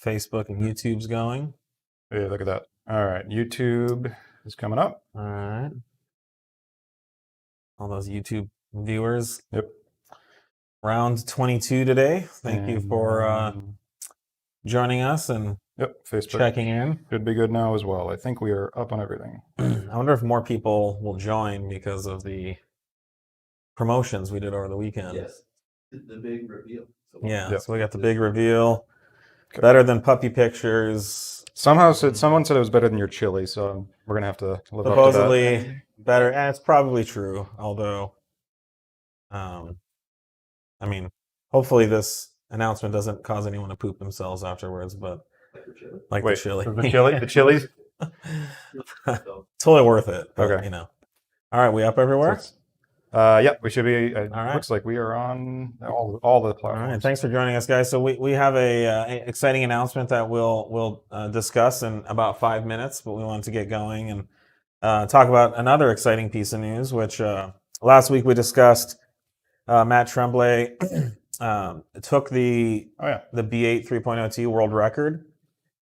Facebook and YouTube's going. Yeah, look at that. All right, YouTube is coming up. All right. All those YouTube viewers. Yep. Round 22 today. Thank you for joining us and Facebook checking in. should be good now as well. I think we are up on everything. I wonder if more people will join because of the promotions we did over the weekend. Yes, the big reveal. So we got the big reveal. Okay. Better than puppy pictures. Someone said it was better than your chili, so we're gonna have to live supposedly up to that. Better, and it's probably true. Although, I mean, hopefully this announcement doesn't cause anyone to poop themselves afterwards. But like the chili, the chilies, totally worth it. But, okay, all right, we up everywhere. Yep, we should be. All right. Looks like we are on all the platforms. All right, thanks for joining us, guys. So we have a exciting announcement that we'll discuss in about 5 minutes, but we wanted to get going and talk about another exciting piece of news, which last week we discussed. Matt Tremblay took the B8 3.0T world record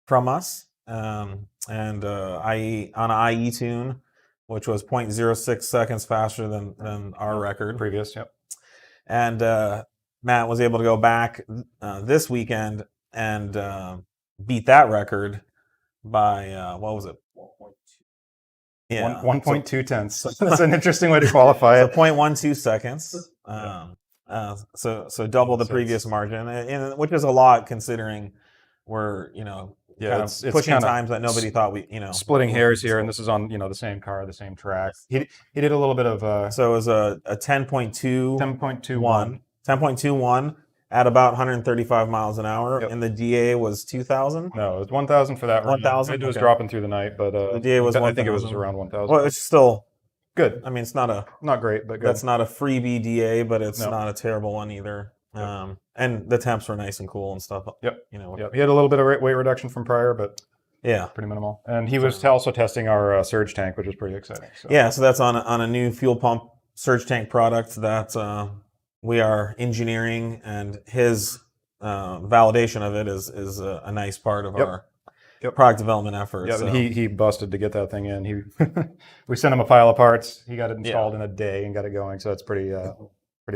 from us, and on an IE tune, which was 0.06 seconds faster than our record previous. Yep. And Matt was able to go back this weekend and beat that record by what was it? 1.2 tenths. That's an interesting way to qualify it. 0.12 seconds. So double the previous margin, which is a lot considering we're it's pushing times that nobody thought we splitting hairs here, and this is on the same car, the same track. He did a little bit of so it was a 10.21 at about 135 miles an hour, and the DA was 2,000. No, it was 1,000 for that. 1,000. It was dropping through the night, but the DA was. I think it was around 1,000. Well, it's still good. I mean, it's not great, but good. That's not a freebie DA, but it's not a terrible one either. And the temps were nice and cool and stuff. Yep. He had a little bit of weight reduction from prior, but pretty minimal. And he was also testing our surge tank, which was pretty exciting. So. Yeah, so that's on a new fuel pump surge tank product that we are engineering, and his validation of it is a nice part of our product development efforts. Yeah, so. He busted to get that thing in. We sent him a pile of parts. He got it installed in a day and got it going. So that's pretty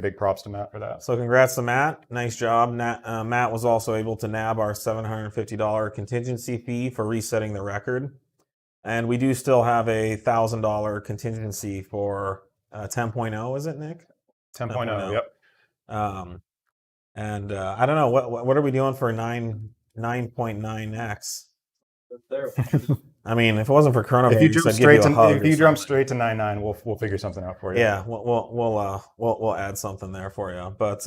big props to Matt for that. So congrats to Matt. Nice job. Matt was also able to nab our $750 contingency fee for resetting the record. And we do still have a $1,000 contingency for 10.0, is it, Nick? 10.0, yep. And I don't know, what are we doing for 9.9X? I mean, if it wasn't for coronavirus, if you jump straight to 9.9, we'll figure something out for you. Yeah, we'll add something there for you. But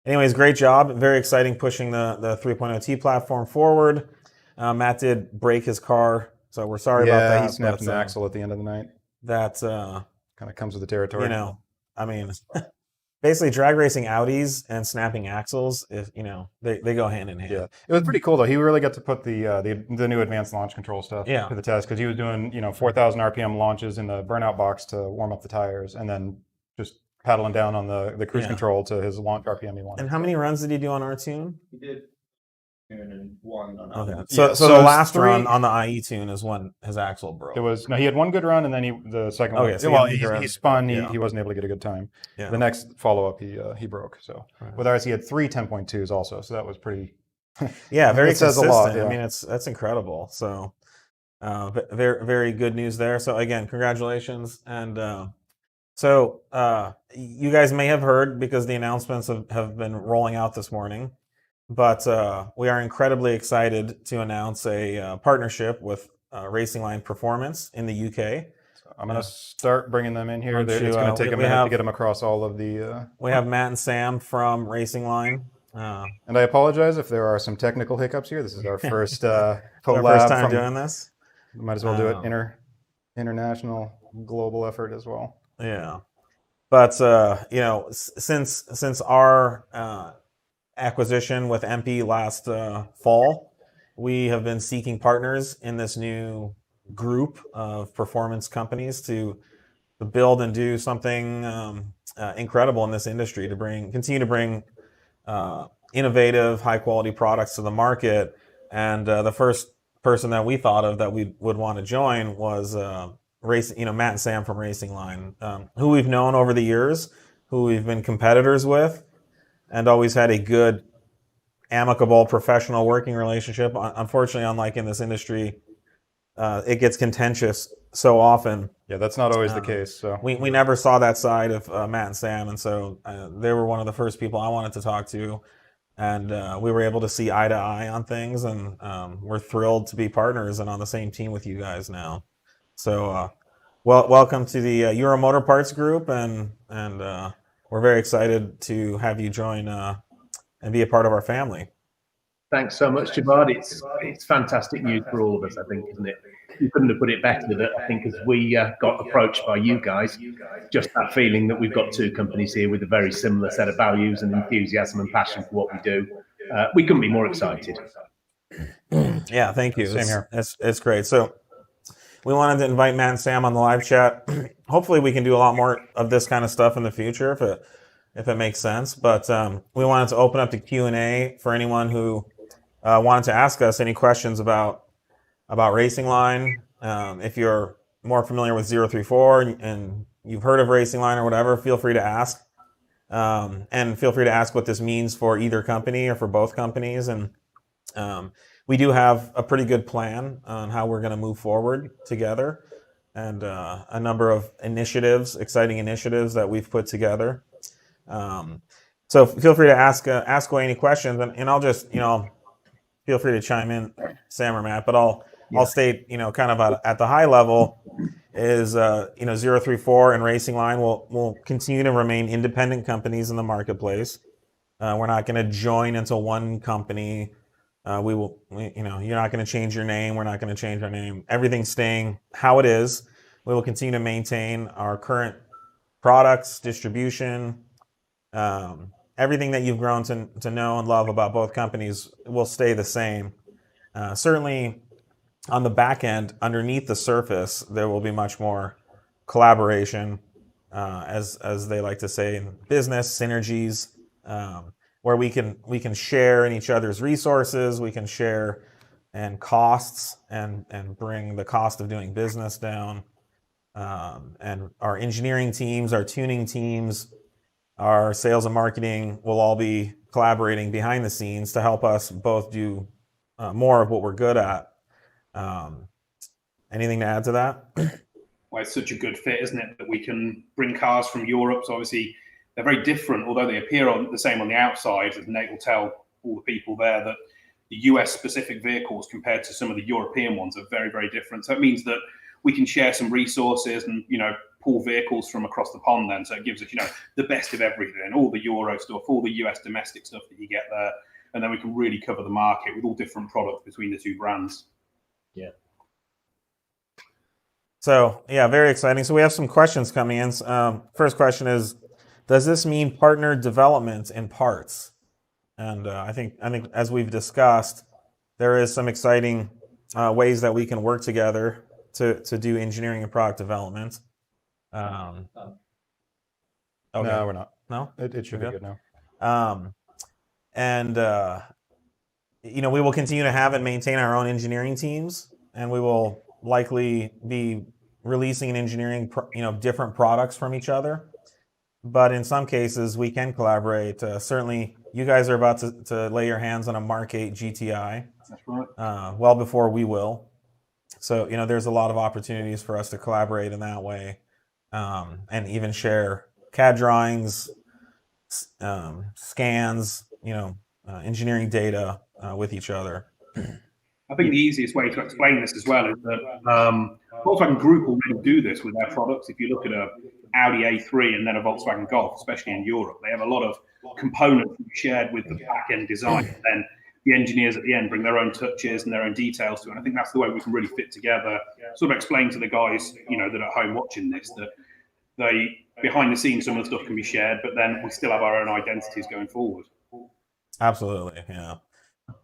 anyways, great job. Very exciting pushing the 3.0T platform forward. Matt did break his car, so we're sorry about that. Yeah, he snapped an axle at the end of the night. That kind of comes with the territory. I mean, basically drag racing Audis and snapping axles, they go hand in hand. Yeah, it was pretty cool though. He really got to put the new advanced launch control stuff to the test, because he was doing 4,000 RPM launches in the burnout box to warm up the tires, and then just paddling down on the cruise control to his launch RPM he wanted. And how many runs did he do on our tune? He did. And one on okay. So the last run on the IE tune is when his axle broke. He had one good run, and then the second one. So he spun. He wasn't able to get a good time. Yeah. The next follow up he broke. So with ours he had 3 10.2s also. So that was pretty. Yeah, very consistent. Says a lot. Yeah. I mean, that's incredible. So very very good news there. So again, congratulations. And so you guys may have heard, because the announcements have been rolling out this morning. But we are incredibly excited to announce a partnership with Racing Line Performance in the UK. So I'm going to start bringing them in here. It's going to take a minute to get them across all of the... We have Matt and Sam from Racing Line. And I apologize if there are some technical hiccups here. This is our first collab. Our first time doing this. We might as well do it international, global effort as well. Yeah. But, since our... acquisition with MP last fall, we have been seeking partners in this new group of performance companies to build and do something incredible in this industry, to continue to bring innovative, high quality products to the market. And the first person that we thought of that we would want to join was Matt and Sam from Racing Line, who we've known over the years, who we've been competitors with, and always had a good, amicable, professional working relationship. Unfortunately, unlike in this industry, it gets contentious so often. Yeah, that's not always the case. So we never saw that side of Matt and Sam, and so they were one of the first people I wanted to talk to, and we were able to see eye to eye on things, and we're thrilled to be partners and on the same team with you guys now. So, welcome to the Euro Motor Parts Group, and we're very excited to have you join and be a part of our family. Thanks so much, Javad. It's fantastic news for all of us, I think, isn't it? You couldn't have put it better that I think as we got approached by you guys, just that feeling that we've got two companies here with a very similar set of values and enthusiasm and passion for what we do. We couldn't be more excited. Yeah, thank you. Same here. It's great. So we wanted to invite Matt and Sam on the live chat. Hopefully we can do a lot more of this kind of stuff in the future if it makes sense. But we wanted to open up to Q&A for anyone who wanted to ask us any questions about Racing Line. If you're more familiar with 034 and you've heard of Racing Line or whatever, feel free to ask. And feel free to ask what this means for either company or for both companies. And we do have a pretty good plan on how we're going to move forward together, and a number of exciting initiatives that we've put together. So feel free to ask away any questions, and I'll just, feel free to chime in, Sam or Matt, but I'll state, kind of at the high level is, 034 and Racing Line will continue to remain independent companies in the marketplace. We're not going to join into one company. You're not going to change your name. We're not going to change our name. Everything's staying how it is. We will continue to maintain our current products, distribution, everything that you've grown to know and love about both companies will stay the same. Certainly on the back end, underneath the surface, there will be much more collaboration, as they like to say in business, synergies, where we can share in each other's resources, we can share and costs and bring the cost of doing business down. And our engineering teams, our tuning teams, our sales and marketing will all be collaborating behind the scenes to help us both do more of what we're good at. Anything to add to that? Well, it's such a good fit, isn't it, that we can bring cars from Europe. So obviously they're very different, although they appear the same on the outside. As Nate will tell all the people there that the US specific vehicles compared to some of the European ones are very, very different. So it means that we can share some resources and, pull vehicles from across the pond then. So it gives us, the best of everything, all the Euro stuff, all the US domestic stuff that you get there. And then we can really cover the market with all different products between the two brands. Yeah. So, yeah, very exciting. So we have some questions coming in. First question is, does this mean partner development in parts? And I think as we've discussed, there is some exciting ways that we can work together to do engineering and product development. Okay. No, we're not. No? It should be good now. We will continue to have and maintain our own engineering teams, and we will likely be releasing and engineering, different products from each other. But in some cases, we can collaborate. Certainly, you guys are about to lay your hands on a Mark 8 GTI. That's right. Well before we will. So, there's a lot of opportunities for us to collaborate in that way, and even share CAD drawings, scans, engineering data with each other. I think the easiest way to explain this as well is that Volkswagen Group already do this with their products. If you look at a Audi A3 and then a Volkswagen Golf, especially in Europe, they have a lot of components shared with the back-end design. And then the engineers at the end bring their own touches and their own details to it. And I think that's the way we can really fit together, sort of explain to the guys, that are at home watching this, that behind the scenes, some of the stuff can be shared, but then we still have our own identities going forward. Absolutely, yeah.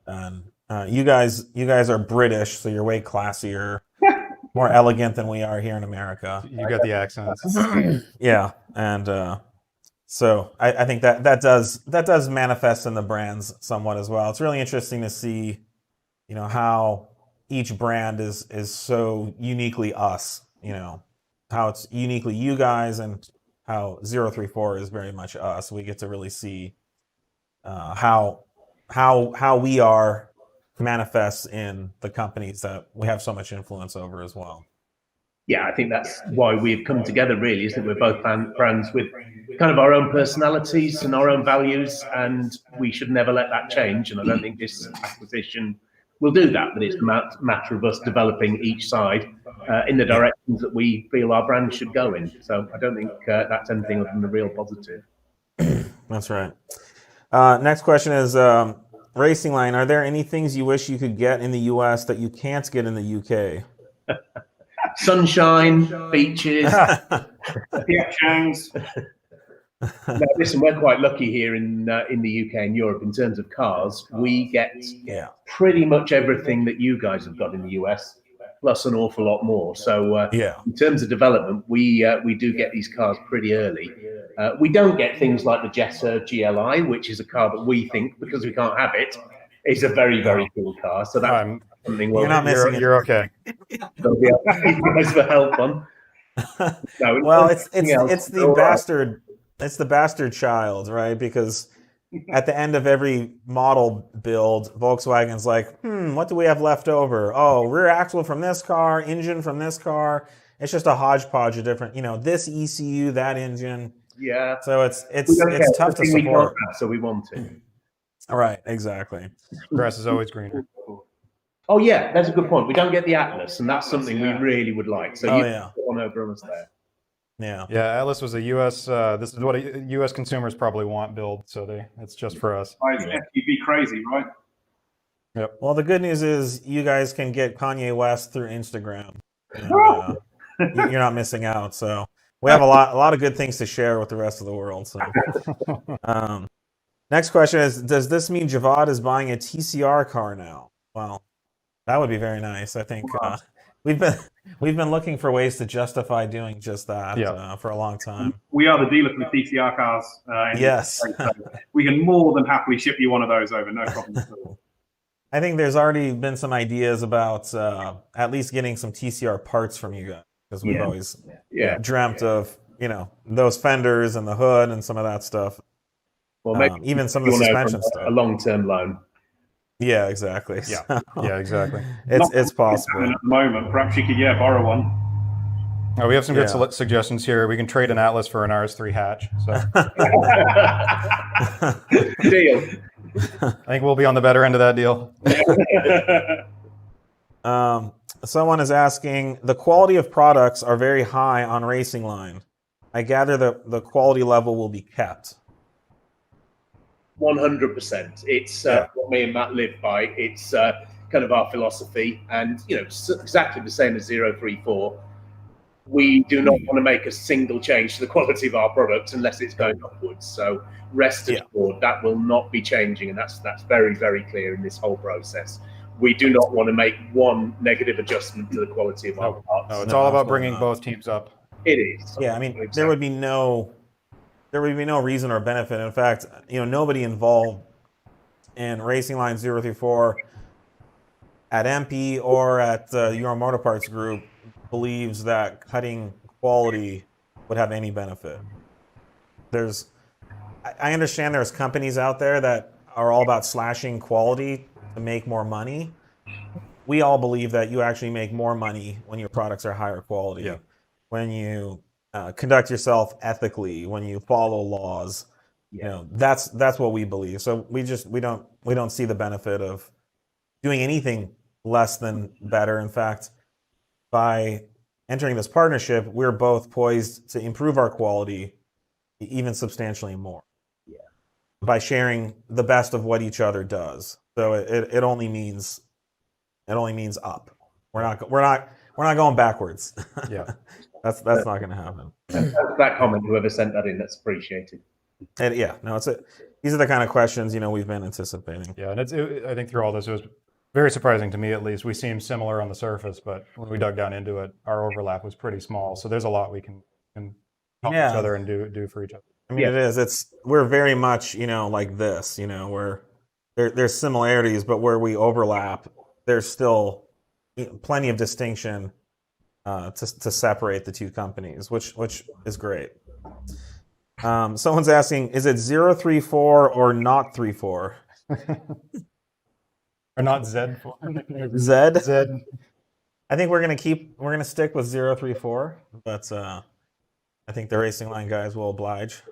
And you guys are British, so you're way classier, more elegant than we are here in America. You got the accents. Yeah, and So I think that does manifest in the brands somewhat as well. It's really interesting to see, how each brand is so uniquely us. How it's uniquely you guys, and how 034 is very much us. We get to really see how we are manifests in the companies that we have so much influence over as well. Yeah, I think that's why we've come together, really, isn't it? We're both brands with kind of our own personalities and our own values, and we should never let that change. And I don't think this acquisition will do that, but it's a matter of us developing each side in the directions that we feel our brand should go in. So I don't think that's anything other than a real positive. That's right. Next question is, Racing Line, are there any things you wish you could get in the US that you can't get in the UK? Sunshine, beaches. Yeah, Changs. No, listen, we're quite lucky here in the UK and Europe in terms of cars. We get pretty much everything that you guys have got in the US, plus an awful lot more. So in terms of development, we do get these cars pretty early. We don't get things like the Jetta GLI, which is a car that we think, because we can't have it, is a very, very cool car. So that's something you're not missing you're okay. They'll be asking you guys for help on. No, well, it's the bastard. It's the bastard child, right? Because at the end of every model build, Volkswagen's like, what do we have left over? Oh, rear axle from this car, engine from this car. It's just a hodgepodge of different, this ECU, that engine. Yeah. So it's tough to support. So we want it. All right, exactly. Grass is always greener. Oh yeah, that's a good point. We don't get the Atlas, and that's something we really would like. So you put one over us there. Yeah. Yeah, Atlas was a US. This is what US consumers probably want build. So it's just for us. You'd be crazy, right? Yep. Well, the good news is you guys can get Kanye West through Instagram. And, you're not missing out. So we have a lot of good things to share with the rest of the world. So, next question is: does this mean Javad is buying a TCR car now? Well, that would be very nice. I think we've been looking for ways to justify doing just that for a long time. We are the dealer for the TCR cars. Yes, so we can more than happily ship you one of those over, no problem at all. I think there's already been some ideas about at least getting some TCR parts from you guys, because we've always dreamt of those fenders and the hood and some of that stuff. Well, maybe even some of the suspension stuff. A long-term loan. Yeah, exactly. Yeah, yeah, exactly. It's possible. At the moment, perhaps you could borrow one. Oh, we have some good suggestions here. We can trade an Atlas for an RS3 hatch. So Deal. I think we'll be on the better end of that deal. Someone is asking, the quality of products are very high on Racing Line. I gather the quality level will be kept. 100%. It's what me and Matt live by. It's kind of our philosophy, and exactly the same as 034. We do not want to make a single change to the quality of our products unless it's going upwards. So rest assured that will not be changing, and that's very, very clear in this whole process. We do not want to make one negative adjustment to the quality of our parts. No, it's all about bringing both teams up. It is. Yeah, I mean, there would be no reason or benefit. In fact, nobody involved in Racing Line 034 at MP or at Euro Motor Parts Group believes that cutting quality would have any benefit. I understand there's companies out there that are all about slashing quality to make more money. We all believe that you actually make more money when your products are higher quality. Yeah. When you conduct yourself ethically, when you follow laws, that's what we believe. So we don't see the benefit of doing anything less than better. In fact, by entering this partnership, we're both poised to improve our quality even substantially more. Yeah. By sharing the best of what each other does. So it only means up. We're not going backwards. Yeah. That's not going to happen. That comment, whoever sent that in, that's appreciated. And these are the kind of questions we've been anticipating. Yeah, and I think through all this, it was very surprising to me, at least. We seem similar on the surface, but when we dug down into it, our overlap was pretty small. So there's a lot we can help each other and do for each other. I mean, Yeah. it is. We're very much, like this, where there's similarities, but where we overlap, there's still plenty of distinction to separate the two companies, which is great. Someone's asking, is it 034 or not 34? Or not Zed? Zed? Zed. I think we're gonna stick with 034, but I think the Racing Line guys will oblige.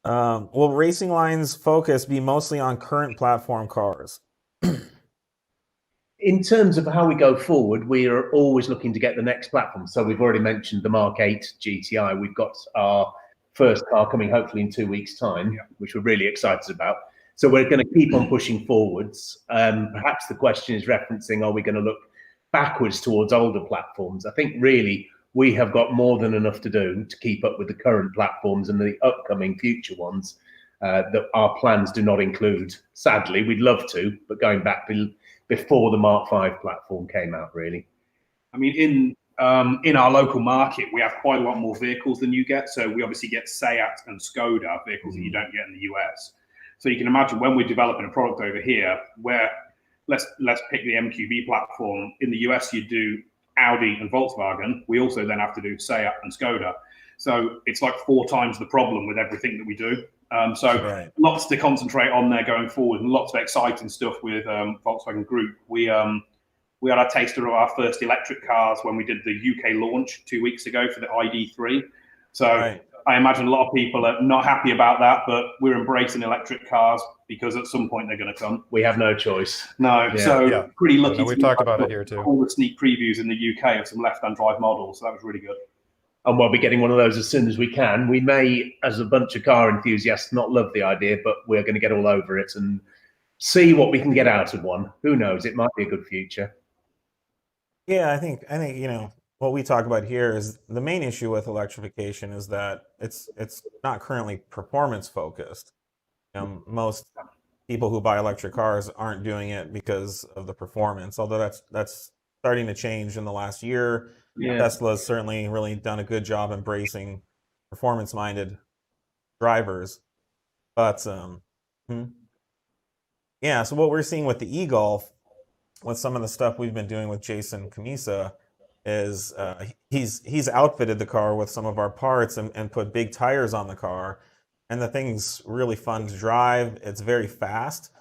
Will Racing Line's focus be mostly on current platform cars? In terms of how we go forward, we are always looking to get the next platform. So we've already mentioned the Mark 8 GTI. We've got our first car coming hopefully in 2 weeks' time, which we're really excited about. So we're going to keep on pushing forwards. Perhaps the question is referencing, are we going to look backwards towards older platforms? I think really we have got more than enough to do to keep up with the current platforms and the upcoming future ones that our plans do not include. Sadly, we'd love to, but going back before the Mark 5 platform came out, really. I mean, in our local market, we have quite a lot more vehicles than you get. So we obviously get Seat and Skoda vehicles that you don't get in the US. So you can imagine when we're developing a product over here, where let's pick the MQB platform. In the US, you do Audi and Volkswagen. We also then have to do Seat and Skoda. So it's like 4 times the problem with everything that we do. Right. Lots to concentrate on there going forward, and lots of exciting stuff with Volkswagen Group. We had a taster of our first electric cars when we did the UK launch 2 weeks ago for the ID3. So Right. I imagine a lot of people are not happy about that, but we're embracing electric cars because at some point they're going to come. We have no choice. No, Yeah. so pretty lucky. We've talked about it here too. All the sneak previews in the UK of some left-hand drive models, so that was really good. And we'll be getting one of those as soon as we can. We may, as a bunch of car enthusiasts, not love the idea, but we're going to get all over it and see what we can get out of one. Who knows? It might be a good future. Yeah, I think what we talk about here is the main issue with electrification is that it's not currently performance focused. Most people who buy electric cars aren't doing it because of the performance, although that's starting to change in the last year. Yeah. Tesla's certainly really done a good job embracing performance-minded drivers. But yeah, so what we're seeing with the e-Golf, with some of the stuff we've been doing with Jason Camisa, is he's outfitted the car with some of our parts and put big tires on the car, and the thing's really fun to drive. It's very fast,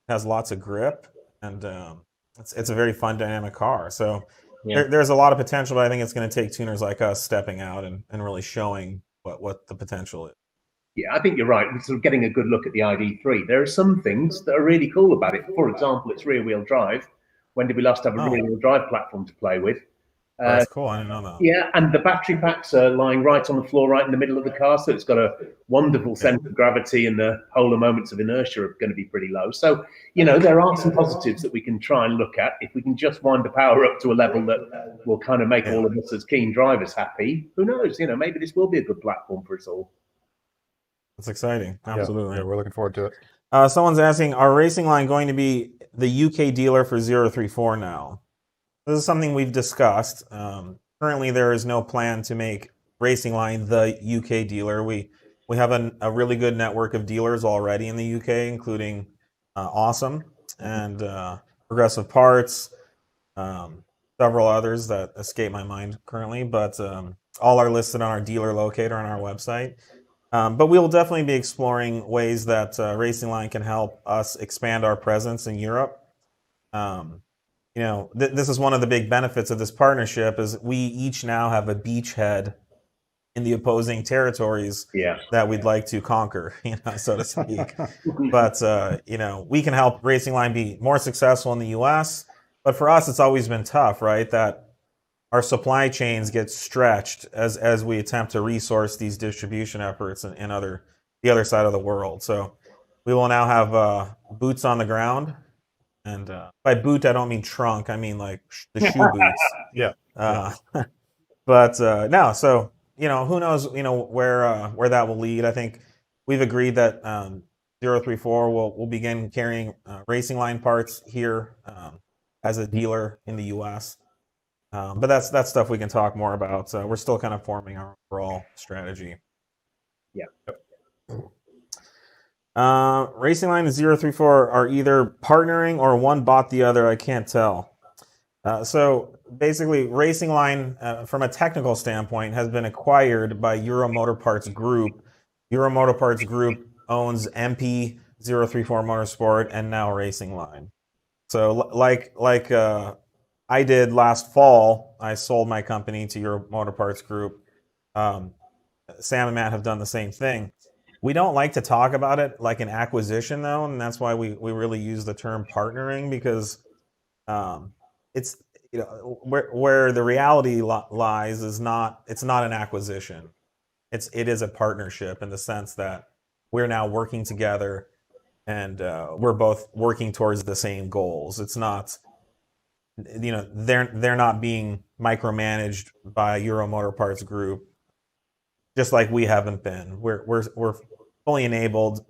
has lots of grip, and it's a very fun dynamic car. So Yeah. there's a lot of potential, but I think it's going to take tuners like us stepping out and really showing what the potential is. Yeah, I think you're right. We're sort of getting a good look at the ID3. There are some things that are really cool about it. For example, it's rear-wheel drive. When did we last have a rear-wheel drive platform to play with? That's cool. I didn't know that. Yeah, and the battery packs are lying right on the floor, right in the middle of the car. So it's got a wonderful center of gravity, and the polar moments of inertia are going to be pretty low. So, there are some positives that we can try and look at. If we can just wind the power up to a level that will kind of make all of us as keen drivers happy, who knows? Maybe this will be a good platform for us all. It's exciting. Absolutely. Yeah, we're looking forward to it. Someone's asking, are Racing Line going to be the UK dealer for 034 now? This is something we've discussed. Currently, there is no plan to make Racing Line the UK dealer. We have a really good network of dealers already in the UK, including Awesome and Progressive Parts, several others that escape my mind currently, but all are listed on our dealer locator on our website. But we will definitely be exploring ways that Racing Line can help us expand our presence in Europe. This is one of the big benefits of this partnership is we each now have a beachhead in the opposing territories that we'd like to conquer, so to speak. But, we can help Racing Line be more successful in the US. But for us, it's always been tough, right? That our supply chains get stretched as we attempt to resource these distribution efforts in the other side of the world. So we will now have boots on the ground. And by boot, I don't mean trunk. I mean like the shoe boots. Yeah. But no, so, who knows, where that will lead. I think we've agreed that 034 will begin carrying Racing Line parts here as a dealer in the US. But that's stuff we can talk more about. We're still kind of forming our overall strategy. Racing Line and 034 are either partnering or one bought the other. I can't tell. So basically, Racing Line, from a technical standpoint, has been acquired by Euro Motor Parts Group. Euro Motor Parts Group owns MP 034 Motorsport and now Racing Line. So like I did last fall, I sold my company to Euro Motor Parts Group. Sam and Matt have done the same thing. We don't like to talk about it like an acquisition, though, and that's why we really use the term partnering, because it's, you know, where the reality lies is it's not an acquisition. It is a partnership in the sense that we're now working together and we're both working towards the same goals. It's not, you know, they're not being micromanaged by Euro Motor Parts Group, just like we haven't been. We're fully enabled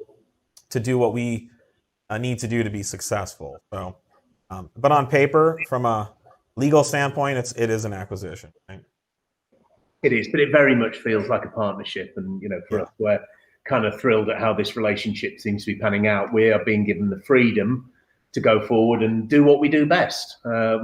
to do what we need to do to be successful. So, but on paper, from a legal standpoint, it is an acquisition. Right? It is, but it very much feels like a partnership. And, you know, for us, we're kind of thrilled at how this relationship seems to be panning out. We are being given the freedom to go forward and do what we do best,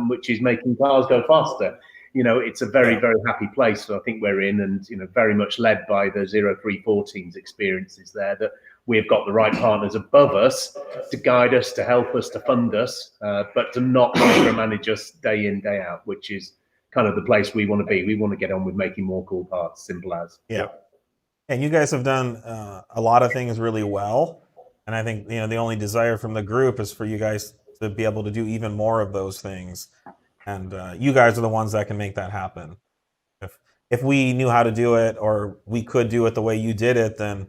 which is making cars go faster. You know, it's a very, very happy place that I think we're in, and, you know, very much led by the 034 team's experiences there, that we've got the right partners above us to guide us, to help us, to fund us, but to not micromanage us day in, day out, which is kind of the place we want to be. We want to get on with making more cool parts, simple as. Yeah. And you guys have done a lot of things really well. And I think, you know, the only desire from the group is for you guys to be able to do even more of those things. And you guys are the ones that can make that happen. If we knew how to do it, or we could do it the way you did it, then,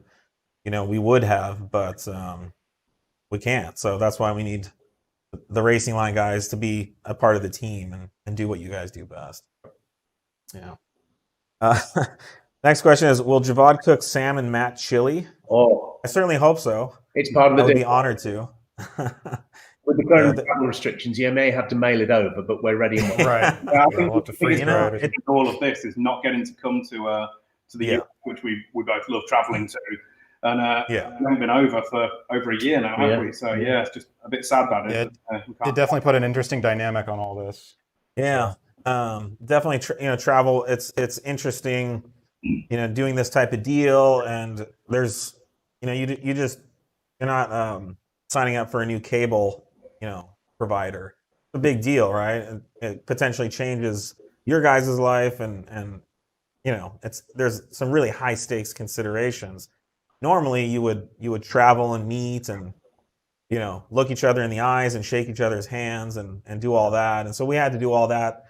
you know, we would have, but we can't. So that's why we need the Racing Line guys to be a part of the team and do what you guys do best. Yeah. Next question is, will Javad cook Sam and Matt chili? Oh, I certainly hope so. it's part of the I would be deal. honored to. With the current travel restrictions, you may have to mail it over, but we're ready. And Right. Yeah, I We'll think have to the freeze biggest dry it. it. all of this is not getting to come to the Yeah. US, which we both love traveling to, and Yeah. we haven't been over for over a year now, have Yeah. we? So yeah, it's just a bit sad that Yeah, is. We It can't- definitely put an interesting dynamic on all this. Yeah, definitely. You know, travel. It's interesting. You know, doing this type of deal, and there's, you know, you're not signing up for a new cable, you know, provider. It's a big deal, right? It potentially changes your guys' life, and you know, there's some really high stakes considerations. Normally, you would travel and meet and, you know, look each other in the eyes and shake each other's hands and do all that. And so we had to do all that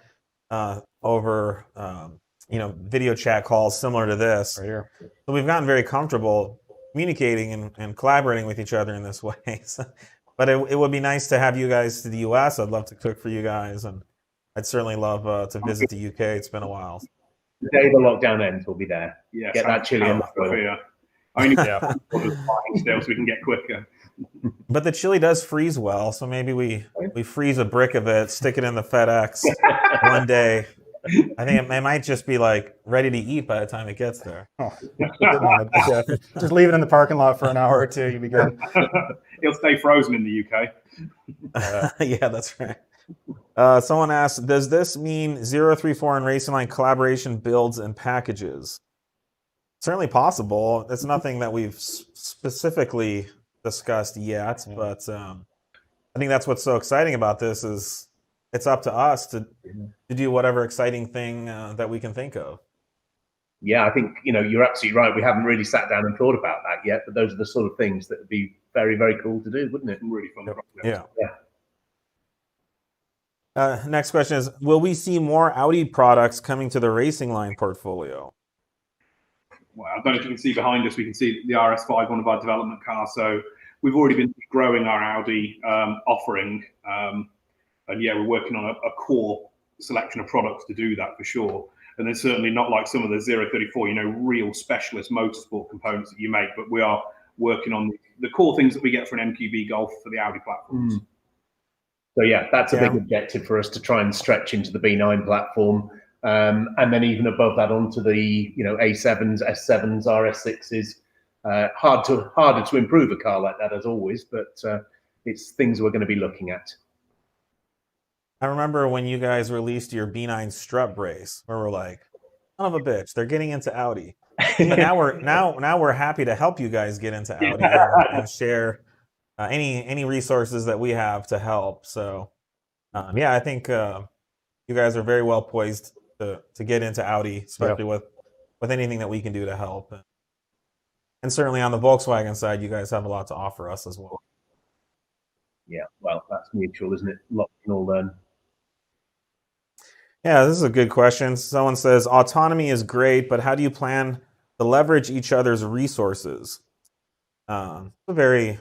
over, you know, video chat calls similar to this. Right here. So we've gotten very comfortable communicating and collaborating with each other in this way. So, but it would be nice to have you guys to the US. I'd love to cook for you guys, and I'd certainly love to visit the UK. It's been a while. the day the lockdown ends, we'll be there. yeah, Get that chili on the for grill. you. I mean, Yeah. still, so we can get quicker. But the chili does freeze well, so maybe we freeze a brick of it, stick it in the FedEx one day. I think it might just be like ready to eat by the time it gets there. Oh, yeah. Just leave it in the parking lot for an hour or two. You'll be good. It'll stay frozen in the UK. Yeah, that's right. Someone asked, does this mean 034 and Racing Line collaboration builds and packages? Certainly possible. It's nothing that we've specifically discussed yet, but I think that's what's so exciting about this is it's up to us to do whatever exciting thing that we can think of. Yeah, I think, you know, you're absolutely right. We haven't really sat down and thought about that yet, but those are the sort of things that would be very, very cool to do, wouldn't it? Really fun project. Yeah. Yeah. Next question is, will we see more Audi products coming to the Racing Line portfolio? Well, I don't know if you can see behind us, we can see the RS5, one of our development cars. So we've already been growing our Audi offering. And yeah, we're working on a core selection of products to do that for sure. And then certainly not like some of the 034, you know, real specialist motorsport components that you make, but we are working on the core things that we get for an MQB Golf for the Audi platforms. So yeah, that's a big objective for us to try and stretch into the B9 platform. And then even above that onto the, you know, A7s, S7s, RS6s, Harder to improve a car like that as always, but it's things we're going to be looking at. I remember when you guys released your B9 strut brace, where we're like, son of a bitch, they're getting into Audi. But now we're happy to help you guys get into Audi and share any resources that we have to help. So yeah, I think you guys are very well poised to get into Audi, especially with anything that we can do to help. And certainly on the Volkswagen side, you guys have a lot to offer us as well. Yeah, well, that's mutual, isn't it? A lot we can all learn. Yeah, this is a good question. Someone says, autonomy is great, but how do you plan to leverage each other's resources? A very,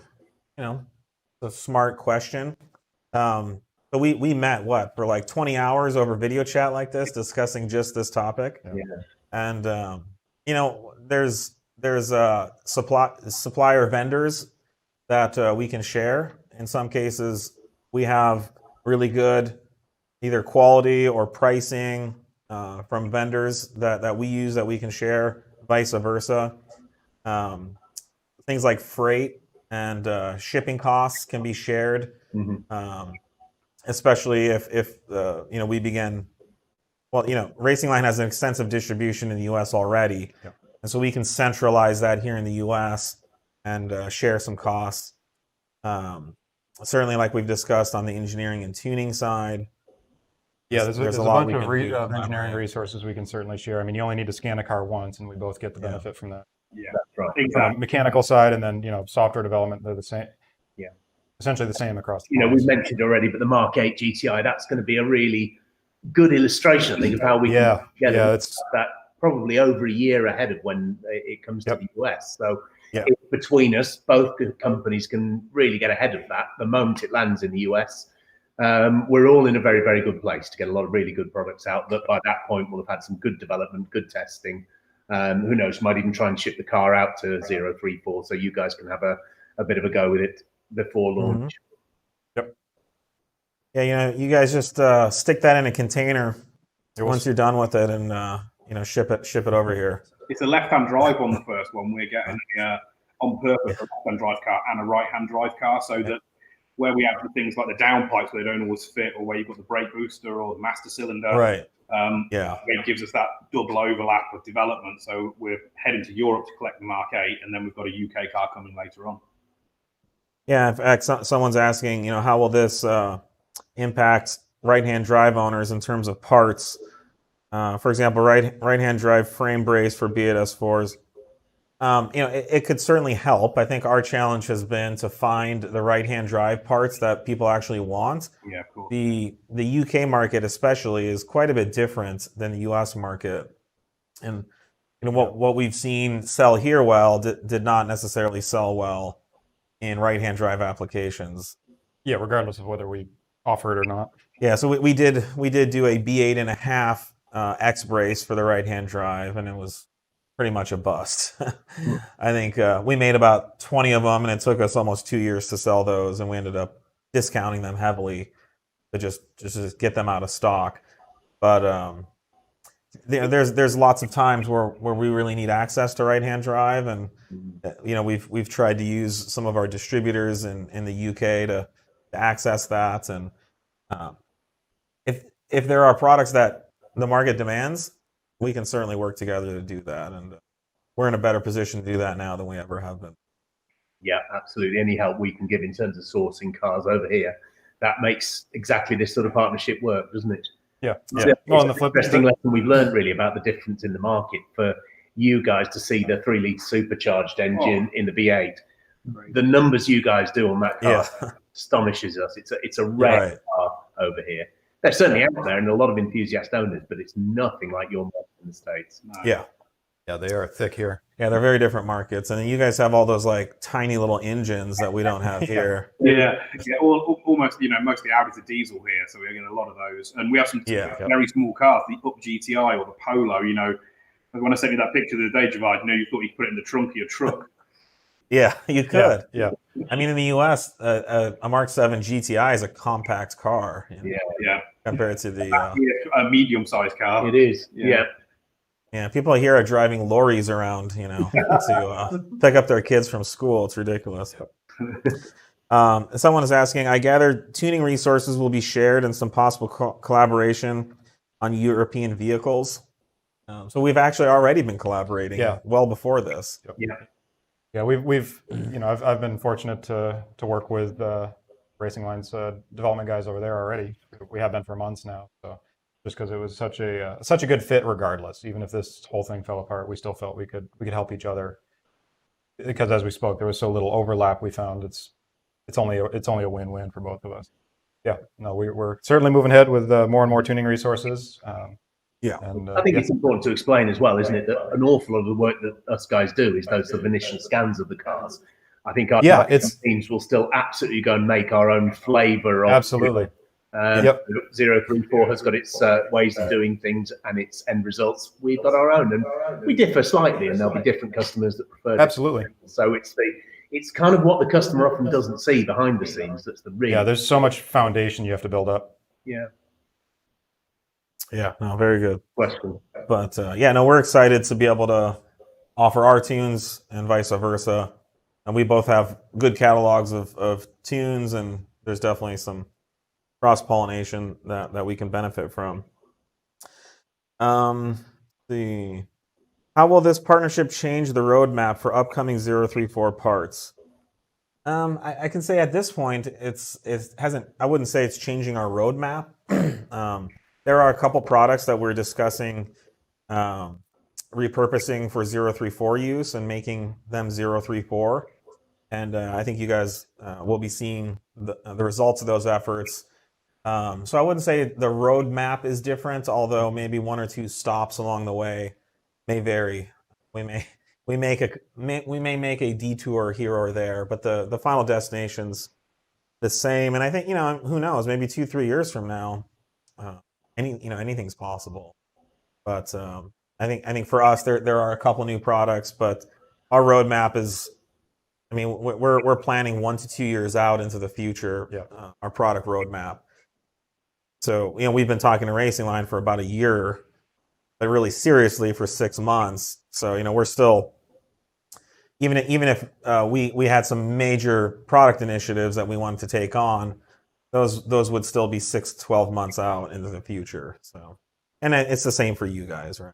a smart question. But we met, for like 20 hours over video chat like this, discussing just this topic. Yeah. And, there's supplier vendors that we can share. In some cases, we have really good either quality or pricing from vendors that we use that we can share, vice versa. Things like freight and shipping costs can be shared, especially if we begin. Well, Racing Line has an extensive distribution in the U.S. already, and so we can centralize that here in the U.S. and share some costs. Certainly, like we've discussed on the engineering and tuning side. Yeah, there's a bunch of engineering resources we can certainly share. I mean, you only need to scan a car once, and we both get the benefit from that. Yeah, That's right. exactly. Mechanical side, and then software development, they're the same. Yeah, essentially the same across. The we've mentioned already, but the Mark 8 GTI, that's going to be a really good illustration, I think, of how we can get that probably over a year ahead of when it comes to the US. So between us, both companies can really get ahead of that the moment it lands in the US. We're all in a very, very good place to get a lot of really good products out that by that point we'll have had some good development, good testing. Who knows, might even try and ship the car out to 034 so you guys can have a bit of a go with it before launch. Yep. Yeah, you guys just stick that in a container once you're done with it and ship it over here. It's a left-hand drive on the first one. We're getting on purpose a left-hand drive car and a right-hand drive car so that where we have the things like the downpipes where they don't always fit, or where you've got the brake booster or the master cylinder. Right. It gives us that double overlap of development. So we're heading to Europe to collect the Mark 8, and then we've got a UK car coming later on. Yeah, in fact, someone's asking, how will this impact right-hand drive owners in terms of parts? For example, right-hand drive frame brace for B8 S4s. It could certainly help. I think our challenge has been to find the right-hand drive parts that people actually want. Yeah, cool. The UK market especially is quite a bit different than the US market. And what we've seen sell here well did not necessarily sell well in right-hand drive applications. Yeah, regardless of whether we offer it or not. Yeah, so we did do a B8.5 X brace for the right-hand drive, and it was pretty much a bust. I think we made about 20 of them, and it took us almost 2 years to sell those, and we ended up discounting them heavily to just get them out of stock. But there's lots of times where we really need access to right-hand drive, and we've tried to use some of our distributors in the UK to access that. And if there are products that the market demands, we can certainly work together to do that, and we're in a better position to do that now than we ever have been. Yeah, absolutely. Any help we can give in terms of sourcing cars over here, that makes exactly this sort of partnership work, doesn't it? Yeah. Well, on the flip, interesting lesson we've learned really about the difference in the market for you guys to see the 3-litre supercharged engine in the B8. The numbers you guys do on that car astonishes us. It's a rare car over here. They're certainly out there and a lot of enthusiast owners, but it's nothing like your market in the States. No. Yeah, they are thick here. Yeah, they're very different markets, and you guys have all those like tiny little engines that we don't have here. Almost. Most of the Audis are diesel here, so we're getting a lot of those, and we have some very small cars, the Up GTI or the Polo. When I sent you that picture the other day, Javad, you thought you could put it in the trunk of your truck. Yeah, you could. Yeah. I mean, in the U.S., a Mark 7 GTI is a compact car. Yeah. Compared to the a medium-sized car. It is. Yeah. Yeah, people here are driving lorries around, to pick up their kids from school. It's ridiculous. Someone is asking, I gather tuning resources will be shared and some possible collaboration on European vehicles. So we've actually already been collaborating well before this. Yeah, we've I've been fortunate to work with Racing Line's development guys over there already. We have been for months now. So just because it was such a good fit, regardless, even if this whole thing fell apart, we still felt we could help each other. Because as we spoke, there was so little overlap. We found it's only a win-win for both of us. Yeah, no, we're certainly moving ahead with more and more tuning resources. And, I think it's important to explain as well, isn't it, that an awful lot of the work that us guys do is those sort of initial scans of the cars. I think our teams will still absolutely go and make our own flavour of absolutely. 034 has got its ways of doing things and its end results. We've got our own, and we differ slightly, and there'll be different customers that prefer. Absolutely. So it's kind of what the customer often doesn't see behind the scenes. That's the real. Yeah, there's so much foundation you have to build up. Yeah, no, very good question. But we're excited to be able to offer our tunes and vice versa. And we both have good catalogs of tunes, and there's definitely some cross-pollination that we can benefit from. How will this partnership change the roadmap for upcoming 034 parts? I can say at this point, it hasn't. I wouldn't say it's changing our roadmap. There are a couple products that we're discussing repurposing for 034 use and making them 034. And I think you guys will be seeing the results of those efforts. So I wouldn't say the roadmap is different, although maybe one or two stops along the way may vary. We may make a detour here or there, but the final destination's the same. And I think, who knows, maybe 2-3 years from now, anything's possible. But I think for us there are a couple new products, but our roadmap is, we're planning 1 to 2 years out into the future. Our product roadmap. So we've been talking to Racing Line for about a year, but really seriously for 6 months. So we're still, even if we had some major product initiatives that we wanted to take on, those would still be 6-12 months out into the future. So, and it's the same for you guys, right?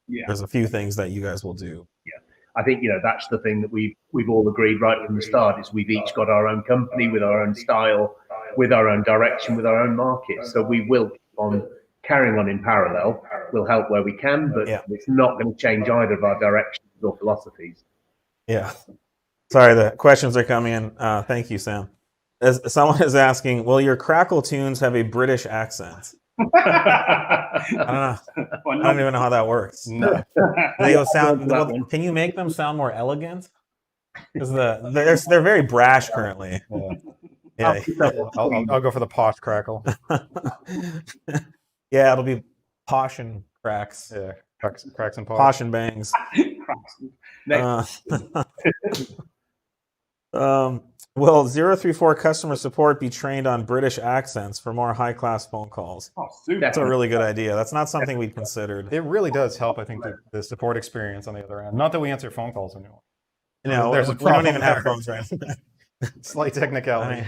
Yeah. There's a few things that you guys will do. Yeah. I think, that's the thing that we've all agreed right from the start, is we've each got our own company with our own style, with our own direction, with our own market. So we will keep on carrying on in parallel. We'll help where we can, but it's not going to change either of our directions or philosophies. Yeah. Sorry, the questions are coming in. Thank you, Sam. As someone is asking, will your Crackle tunes have a British accent? I don't know. I don't even know how that works. No. Can you make them sound more elegant? Because they're very brash currently. Yeah. I'll go for the posh Crackle. Yeah, it'll be posh and cracks. Yeah, cracks and posh and bangs. Will 034 customer support be trained on British accents for more high-class phone calls? That's a really good idea. That's not something we'd considered. It really does help, I think, the support experience on the other end. Not that we answer phone calls anymore. We don't even have phones right now. Slight technicality.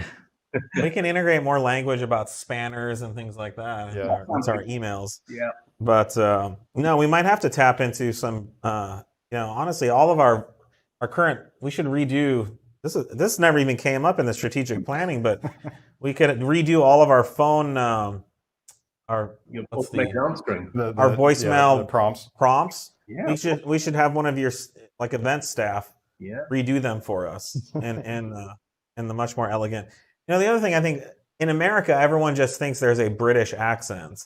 We can integrate more language about spanners and things like that. Yeah. That's our emails. Yeah. But we might have to tap into some, honestly, all of our current, we should redo. This never even came up in the strategic planning, but we could redo all of our phone, our voicemail prompts. Yeah. We should have one of your event staff redo them for us and the much more elegant. The other thing, I think in America, everyone just thinks there's a British accent,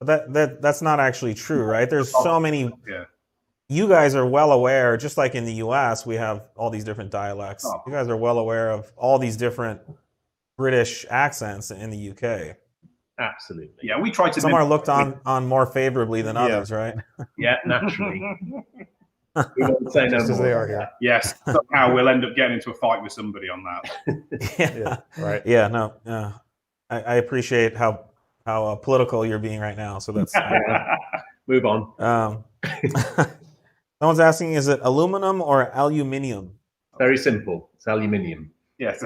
but that's not actually true, right? There's so many. Yeah. You guys are well aware, just like in the U.S., we have all these different dialects. You guys are well aware of all these different British accents in the UK. Absolutely. Yeah, we try to. Some are looked on more favorably than others, right? Yeah, naturally. We won't say no just more. As they are here. Yes, somehow we'll end up getting into a fight with somebody on that. Yeah. Right. Yeah, no. I appreciate how political you're being right now. So that's move on. Someone's asking, is it aluminum or aluminium? Very simple. It's aluminium. Yes.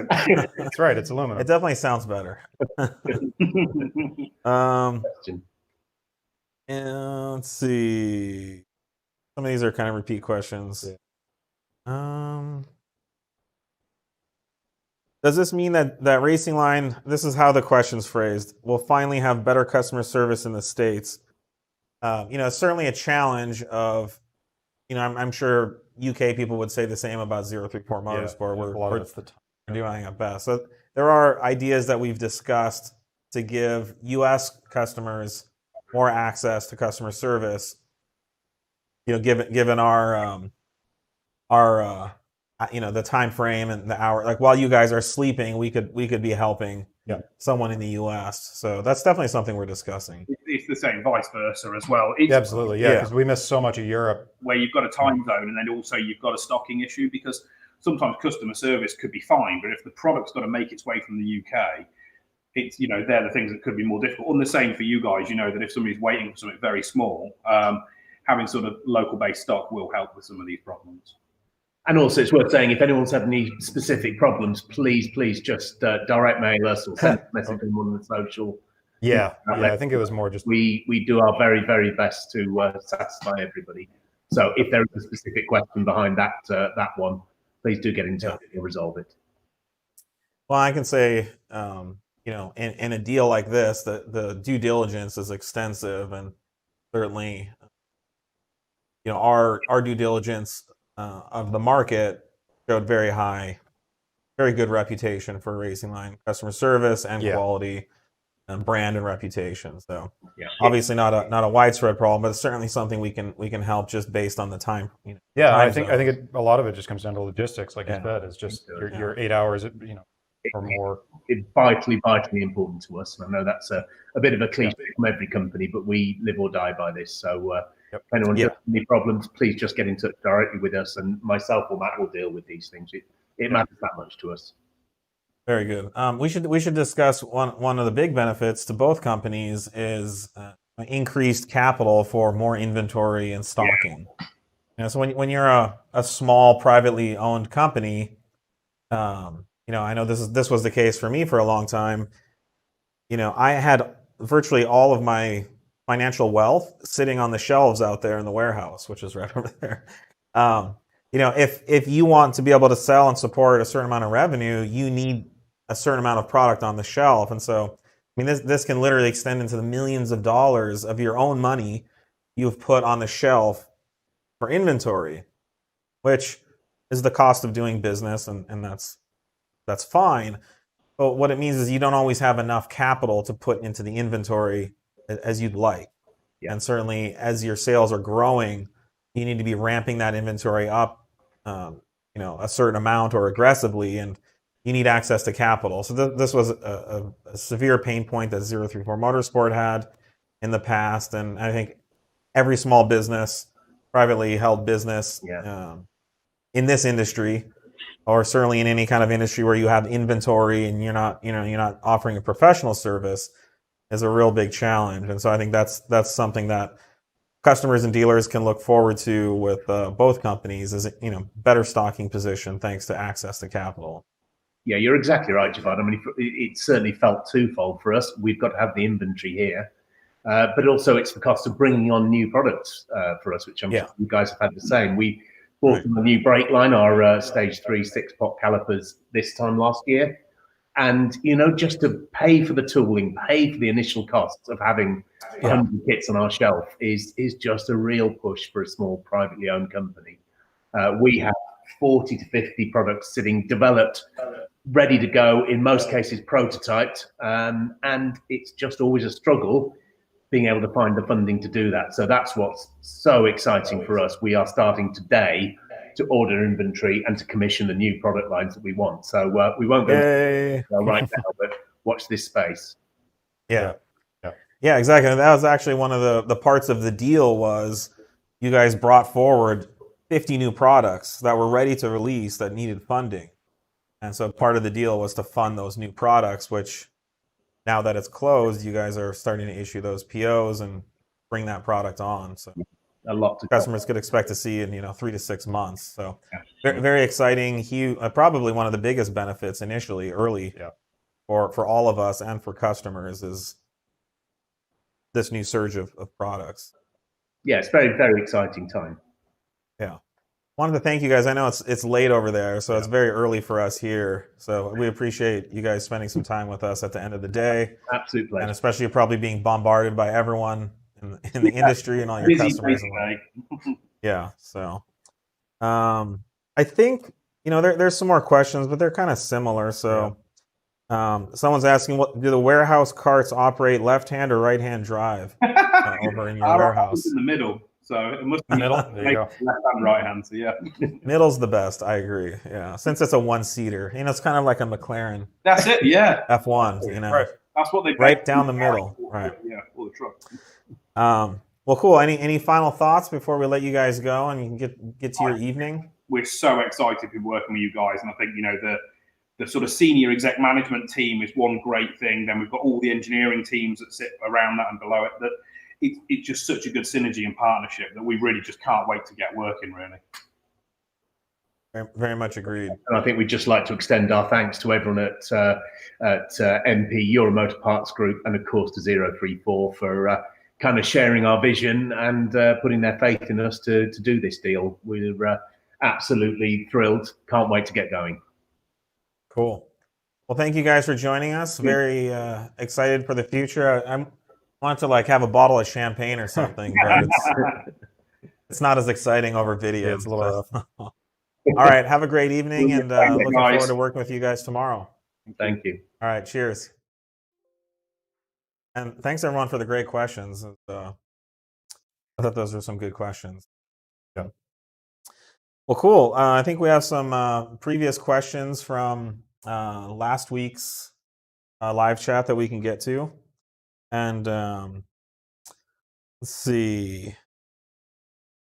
That's right. It's aluminum. It definitely sounds better. Question. And let's see. Some of these are kind of repeat questions. Does this mean that Racing Line, this is how the question's phrased, will finally have better customer service in the States? It's certainly a challenge of, I'm sure UK people would say the same about 034 Motorsport. We're doing at best. So there are ideas that we've discussed to give US customers more access to customer service. Given our the time frame and the hour, like while you guys are sleeping, we could be helping someone in the US. So that's definitely something we're discussing. It's the same, vice versa as well. Absolutely, yeah, because we miss so much of Europe. Where you've got a time zone and then also you've got a stocking issue, because sometimes customer service could be fine, but if the product's got to make its way from the UK, it's, they're the things that could be more difficult. And the same for you guys, that if somebody's waiting for something very small, having sort of local-based stock will help with some of these problems. And also, it's worth saying, if anyone's had any specific problems, please just direct mail us or send a message on one of the social. Yeah, I think it was more just we do our very, very best to satisfy everybody. So if there is a specific question behind that one, please do get in touch and we'll resolve it. Well, I can say, in a deal like this, the due diligence is extensive, and certainly, our due diligence of the market showed very good reputation for Racing Line customer service and quality and brand and reputation. So obviously not a widespread problem, but it's certainly something we can help just based on the time. I think a lot of it just comes down to logistics, like you said. It's just your 8 hours, or more. It's vitally important to us. And I know that's a bit of a cliche from every company, but we live or die by this. So if anyone has any problems, please just get in touch directly with us, and myself or Matt will deal with these things. It matters that much to us. Very good. We should discuss one of the big benefits to both companies is increased capital for more inventory and stocking. So when you're a small privately owned company, I know this was the case for me for a long time. I had virtually all of my financial wealth sitting on the shelves out there in the warehouse, which is right over there. If you want to be able to sell and support a certain amount of revenue, you need a certain amount of product on the shelf. And so, this can literally extend into the millions of dollars of your own money you've put on the shelf for inventory, which is the cost of doing business, and that's fine. But what it means is you don't always have enough capital to put into the inventory as you'd like. And certainly as your sales are growing, you need to be ramping that inventory up, a certain amount or aggressively, and you need access to capital. So this was a severe pain point that 034 Motorsport had in the past. And I think every small business, privately held business in this industry, or certainly in any kind of industry where you have inventory and you're not offering a professional service, is a real big challenge. And so I think that's something that customers and dealers can look forward to with both companies, is better stocking position thanks to access to capital. Yeah, you're exactly right, Javad. It certainly felt twofold for us. We've got to have the inventory here, but also it's the cost of bringing on new products for us, which I'm sure you guys have had the same. We bought a new brake line, our Stage 3 6-pot calipers this time last year. And, just to pay for the tooling, pay for the initial costs of having 100 kits on our shelf is just a real push for a small privately owned company. We have 40 to 50 products sitting developed, ready to go, in most cases prototyped. And it's just always a struggle being able to find the funding to do that. So that's what's so exciting for us. We are starting today to order inventory and to commission the new product lines that we want. So we won't go right now, but watch this space. Yeah, exactly. And that was actually one of the parts of the deal was you guys brought forward 50 new products that were ready to release that needed funding. And so part of the deal was to fund those new products, which now that it's closed, you guys are starting to issue those POs and bring that product on. So A lot to customers could expect to see in 3 to 6 months. So Yeah. very, very exciting. Huge, probably one of the biggest benefits initially, early, Yeah. for all of us and for customers is this new surge of products. Yeah, it's very, very exciting time. Yeah. Wanted to thank you guys. I know it's late over there, so it's very early for us here. So we appreciate you guys spending some time with us at the end of the day, Absolute and pleasure. especially probably being bombarded by everyone in the industry and all your Busy customers. day today. Yeah. So, I think there's some more questions, but they're kind of similar. So, someone's asking, what do the warehouse carts operate left-hand or right-hand drive over in your Our warehouse? in the middle, so it must be Middle? There you go. left hand, right hand. So yeah, Middle's the best. I agree. Yeah, since it's a one-seater, it's kind of like a McLaren that's it. Yeah, F1. Right. that's what they Right down the middle. Right. Yeah, all the trucks. Well, cool. Any final thoughts before we let you guys go and you can get to your evening? We're so excited to be working with you guys, and I think the sort of senior exec management team is one great thing. Then we've got all the engineering teams that sit around that and below it. That it's just such a good synergy and partnership that we really just can't wait to get working. Really. Very, very much agreed. And I think we'd just like to extend our thanks to everyone at MP, Euro Motor Parts Group, and of course to 034 for kind of sharing our vision and putting their faith in us to do this deal. We're absolutely thrilled. Can't wait to get going. Cool. Well, thank you guys for joining us. Very excited for the future. I want to have a bottle of champagne or something, but it's not as exciting over video. Yeah, it's a little rough. All right. Have a great evening, and looking guys. forward to working with you guys tomorrow. Thank you. All right. Cheers. And thanks everyone for the great questions. I thought those were some good questions. Yeah. Well, cool. I think we have some previous questions from last week's live chat that we can get to. And let's see.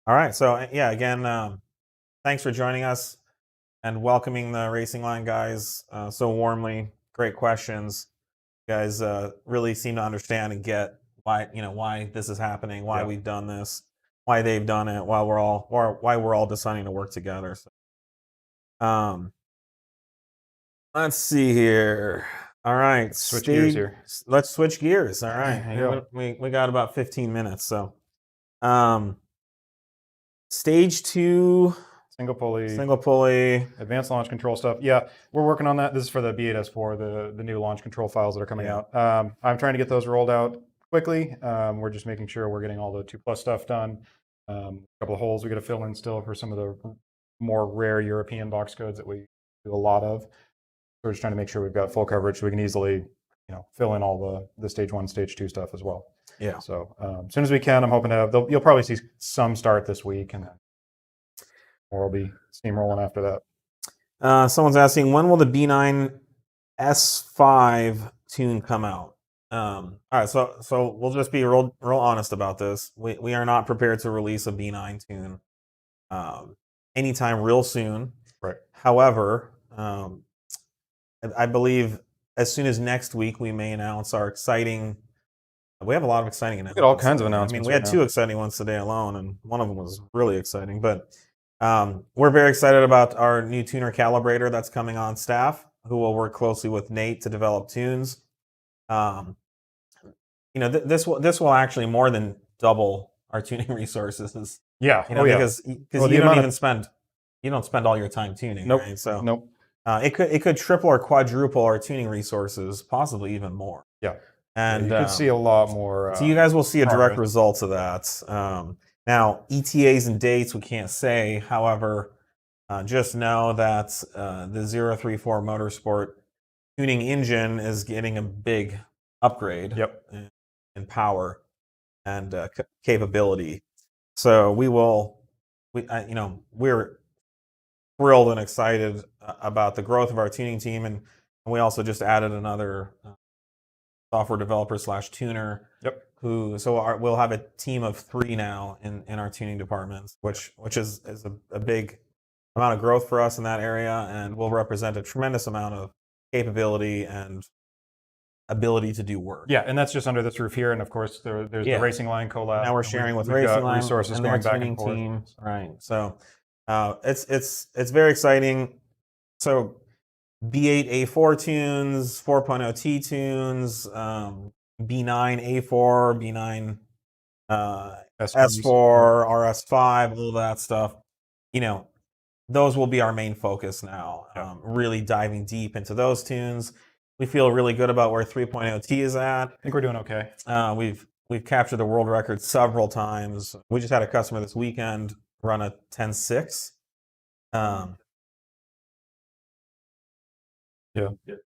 All right. So yeah, again, thanks for joining us and welcoming the Racing Line guys so warmly. Great questions. You guys really seem to understand and get why this is happening, why we've done this, why they've done it, why we're all deciding to work together. So, let's see here. All right, Switch gears here. Let's switch gears. All right, Yeah. we got about 15 minutes. So, stage 2. Single pulley, advanced launch control stuff. Yeah, we're working on that. This is for the B8S4, the new launch control files that are coming out. I'm trying to get those rolled out quickly. We're just making sure we're getting all the 2+ stuff done. A couple of holes we got to fill in still for some of the more rare European box codes that we do a lot of. We're just trying to make sure we've got full coverage so we can easily, fill in all the stage 1, stage 2 stuff as well. Yeah. So as soon as we can, I'm hoping to have. You'll probably see some start this week, and then we'll be steamrolling after that. Someone's asking, when will the B9 S5 tune come out? All right, so we'll just be real honest about this. We are not prepared to release a B9 tune anytime real soon. Right. However, I believe as soon as next week we may announce our exciting. We have a lot of exciting announcements. We got all kinds of I mean, announcements we had right 2 now. exciting ones today alone, and one of them was really exciting. But we're very excited about our new tuner calibrator that's coming on staff, who will work closely with Nate to develop tunes. This will actually more than double our tuning resources. Yeah. Because Well, you don't spend all your time tuning. Nope. Right? So Nope. it could triple or quadruple our tuning resources, possibly even more. Yeah. And you could see a lot more. so you guys will see a direct progress. result of that. Now, ETAs and dates we can't say. However, just know that the 034 Motorsport tuning engine is getting a big upgrade in power and capability. So we're thrilled and excited about the growth of our tuning team, and we also just added another software developer / tuner. We'll have a team of 3 now in our tuning departments, which is a big amount of growth for us in that area, and will represent a tremendous amount of capability and ability to do work. Yeah, and that's just under this roof here, and of course there's Yeah. the Racing Line collab. Now we're and sharing with we've got Racing Line resources and their going back tuning and forth. team, right? So it's very exciting. So B8 A4 tunes, 4.0 T tunes, B9 A4, B9 S4, RS5, all that stuff. You know, those will be our main focus now. Yeah. Really diving deep into those tunes. We feel really good about where 3.0 T is at. I think we're doing okay. We've captured the world record several times. We just had a customer this weekend run a 10.6.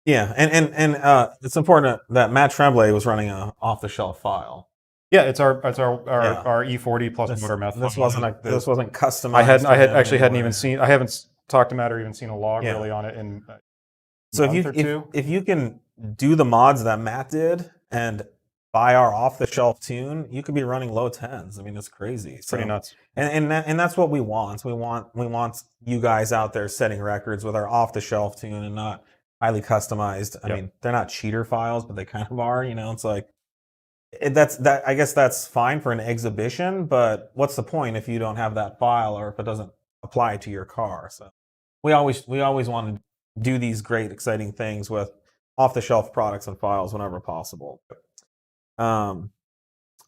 Yeah, and it's important that Matt Tremblay was running a off-the-shelf file. Yeah, it's our E40 plus motor method. This wasn't customized. I haven't talked to Matt or even seen a log really on it in so month or two. if you can do the mods that Matt did and buy our off-the-shelf tune, you could be running low 10s. I mean, it's crazy. It's pretty nuts. And that's what we want. We want you guys out there setting records with our off-the-shelf tune and not highly customized. I mean, they're not cheater files, but they kind of are. You know, it's like I guess that's fine for an exhibition, but what's the point if you don't have that file or if it doesn't apply to your car? So we always want to do these great, exciting things with off-the-shelf products and files whenever possible.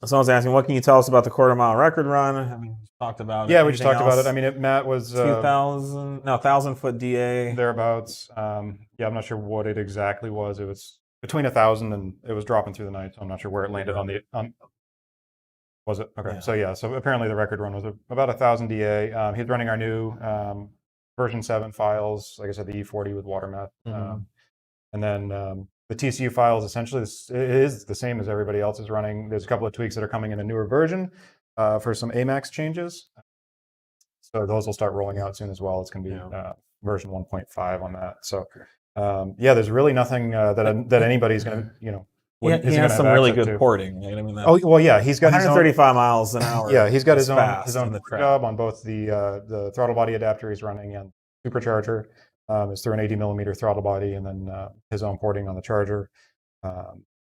Someone's asking, what can you tell us about the quarter-mile record run? I mean, we talked about it. Yeah, we just talked about it. I mean, Matt was 1,000-foot DA thereabouts. Yeah, I'm not sure what it exactly was. It was between 1,000 and it was dropping through the night. So I'm not sure where it landed on the. Was it okay? Yeah. So apparently the record run was about 1,000 DA. He's running our new version 7 files. Like I said, the E40 with water meth, and then the TCU files essentially it is the same as everybody else is running. There's a couple of tweaks that are coming in a newer version for some AMAX changes. So those will start rolling out soon as well. It's going to be version 1.5 on that. So there's really nothing that anybody's going to he has some really good porting. Right? I mean, he's got 135 miles an hour. Yeah, he's got his own the job on both the throttle body adapter he's running and supercharger. Is through an 80 millimeter throttle body, and then his own porting on the charger.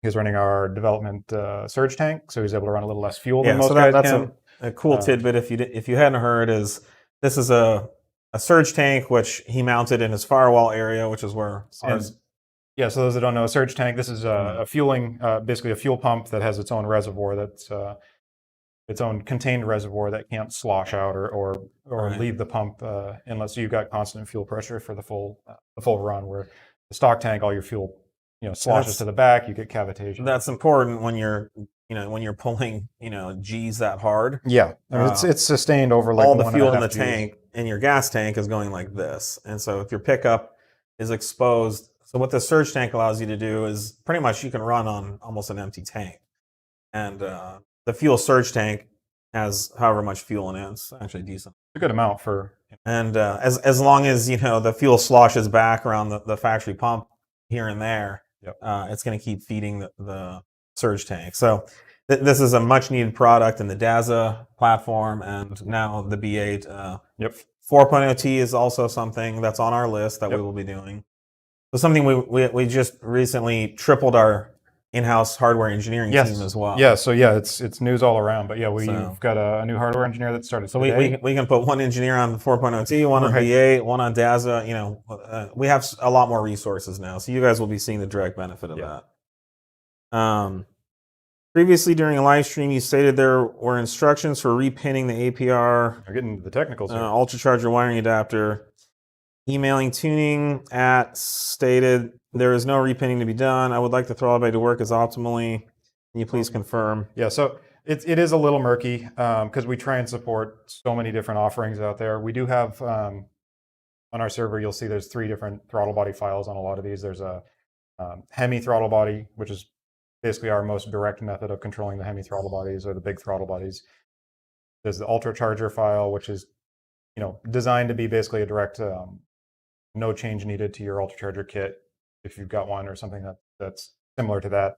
He's running our development surge tank, so he's able to run a little less fuel than most guys that's can. a cool tidbit. If you hadn't heard, is this is a surge tank which he mounted in his firewall area, which is where ours. Yeah, so those that don't know, a surge tank. This is a fueling, basically a fuel pump that has its own reservoir that's its own contained reservoir that can't slosh out or leave the pump unless you've got constant fuel pressure for the full run. Where the stock tank, all your fuel sloshes to the back, you get cavitation. That's important when you're pulling G's that hard. Yeah, I mean, it's sustained over like all the fuel in the Gs. tank in your gas tank is going like this, and so if your pickup is exposed, so what the surge tank allows you to do is pretty much you can run on almost an empty tank, and the fuel surge tank has however much fuel in it. It's actually decent. A good amount for. And as long as the fuel sloshes back around the factory pump here and there, it's going to keep feeding the surge tank. So this is a much needed product in the DAZA platform, and now the B8. 4.0 T is also something that's on our list that we will be doing. So something we just recently tripled our in-house hardware engineering team as well. Yeah, so it's news all around. But we've got a new hardware engineer that started. So we can put one engineer on 4.0 T, one on V8, one on DAZA. We have a lot more resources now, so you guys will be seeing the direct benefit of that. Previously, during a live stream, you stated there were instructions for repinning the APR. We're getting to the technicals here. Ultracharger wiring adapter. Emailing tuning at stated there is no repinning to be done. I would like the throttle body to work as optimally. Can you please confirm? Yeah, so it is a little murky because we try and support so many different offerings out there. We do have on our server, you'll see there's 3 different throttle body files on a lot of these. There's a Hemi throttle body, which is basically our most direct method of controlling the Hemi throttle bodies or the big throttle bodies. There's the Ultracharger file, which is designed to be basically a direct no change needed to your Ultracharger kit if you've got one or something that's similar to that.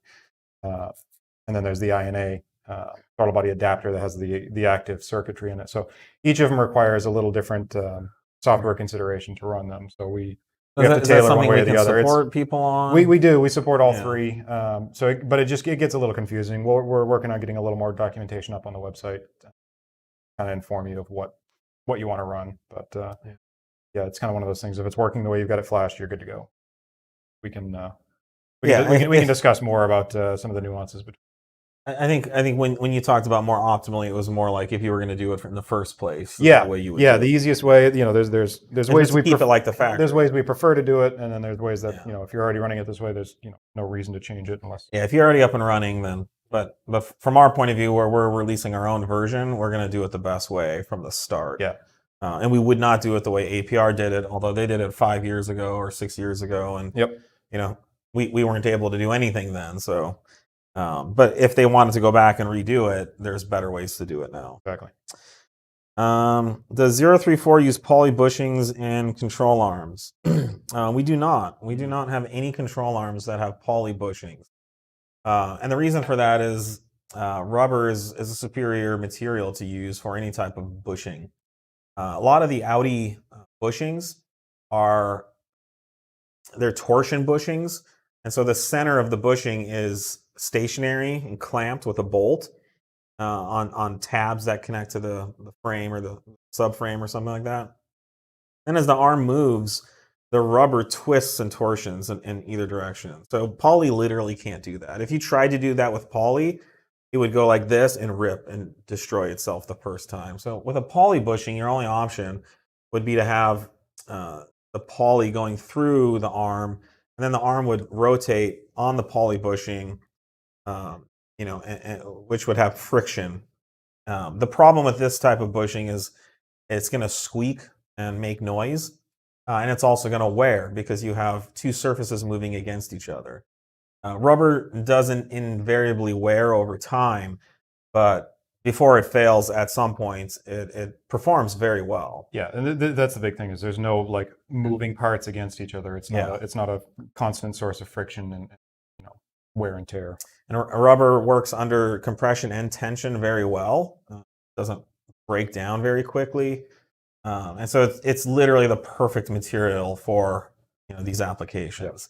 And then there's the INA throttle body adapter that has the active circuitry in it. So each of them requires a little different software consideration to run them. So we we have to Is that tailor one something way we or the can other. support people on? We do. We support all Yeah. three. But it gets a little confusing. We're working on getting a little more documentation up on the website, to kind of inform you of what you want to run. But yeah, it's kind of one of those things. If it's working the way you've got it flashed, you're good to go. We can we can discuss more about some of the nuances. But I think when you talked about more optimally, it was more like if you were going to do it in the first place. yeah, the way you would yeah, do the it. easiest way. There's And ways just we keep it like the factory. there's ways we prefer to do it, and then there's ways that Yeah. if you're already running it this way, there's no reason to change it unless. Yeah, if you're already up and running, then but from our point of view, where we're releasing our own version, we're going to do it the best way from the start. Yeah. And we would not do it the way APR did it, although they did it 5 years ago or 6 years ago, and Yep. we weren't able to do anything then. So, but if they wanted to go back and redo it, there's better ways to do it now. Exactly. Does 034 use poly bushings and control arms? We do not. We do not have any control arms that have poly bushings. And the reason for that is rubber is a superior material to use for any type of bushing. A lot of the Audi bushings they're torsion bushings. And so the center of the bushing is stationary and clamped with a bolt on tabs that connect to the frame or the subframe or something like that. And as the arm moves, the rubber twists and torsions in either direction. So poly literally can't do that. If you tried to do that with poly, it would go like this and rip and destroy itself the first time. So with a poly bushing, your only option would be to have the poly going through the arm, and then the arm would rotate on the poly bushing, and which would have friction. The problem with this type of bushing is it's going to squeak and make noise, and it's also going to wear because you have two surfaces moving against each other. Rubber doesn't invariably wear over time, but before it fails at some point, it performs very well. Yeah, and that's the big thing is there's no like moving parts against each other. It's not it's not a constant source of friction and wear and tear. And rubber works under compression and tension very well. Doesn't break down very quickly, and so it's literally the perfect material for these applications.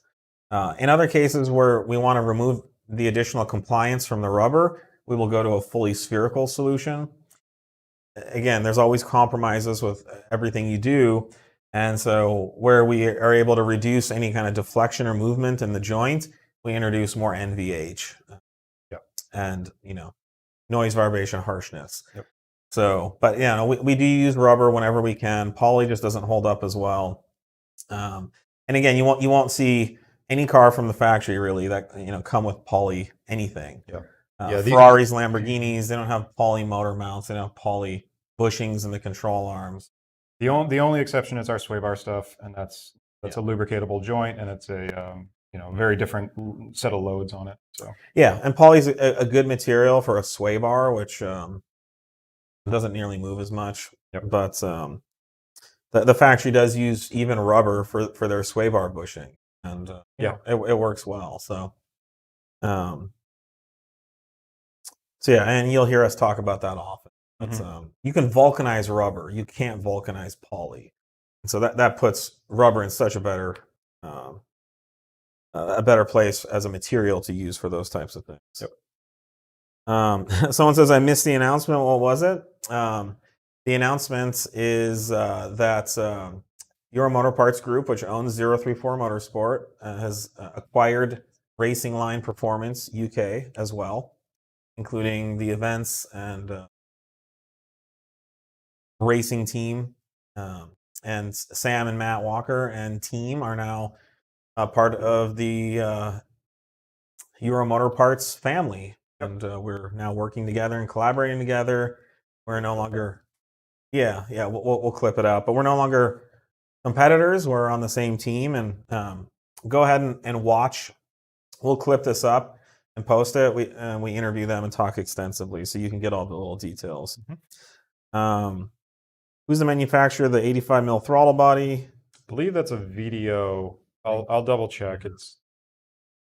In other cases where we want to remove the additional compliance from the rubber, we will go to a fully spherical solution. Again, there's always compromises with everything you do. And so where we are able to reduce any kind of deflection or movement in the joint, we introduce more NVH and, noise, vibration, harshness. Yep. So, but we do use rubber whenever we can. Poly just doesn't hold up as well. And again, you won't see any car from the factory really that come with poly anything. Ferraris, Lamborghinis, they don't have poly motor mounts. They don't have poly bushings in the control arms. The only exception is our sway bar stuff, and that's a lubricatable joint, and it's a very different set of loads on it. So and poly's a good material for a sway bar, which doesn't nearly move as much. But the factory does use even rubber for their sway bar bushing. And it works well. So, and you'll hear us talk about that often. But, you can vulcanize rubber. You can't vulcanize poly, and so that puts rubber in such a better place as a material to use for those types of things. Someone says I missed the announcement. What was it? The announcement is that. Euro Motor Parts Group, which owns 034 Motorsport, has acquired Racing Line Performance UK as well, including the events and racing team. And Sam and Matt Walker and team are now a part of the Euro Motor Parts family. And we're now working together and collaborating together. We're no longer, we'll clip it out, but we're no longer competitors. We're on the same team, and go ahead and watch. We'll clip this up and post it. We interview them and talk extensively, so you can get all the little details. Who's the manufacturer of the 85 mil throttle body? I believe that's a VDO. I'll double check.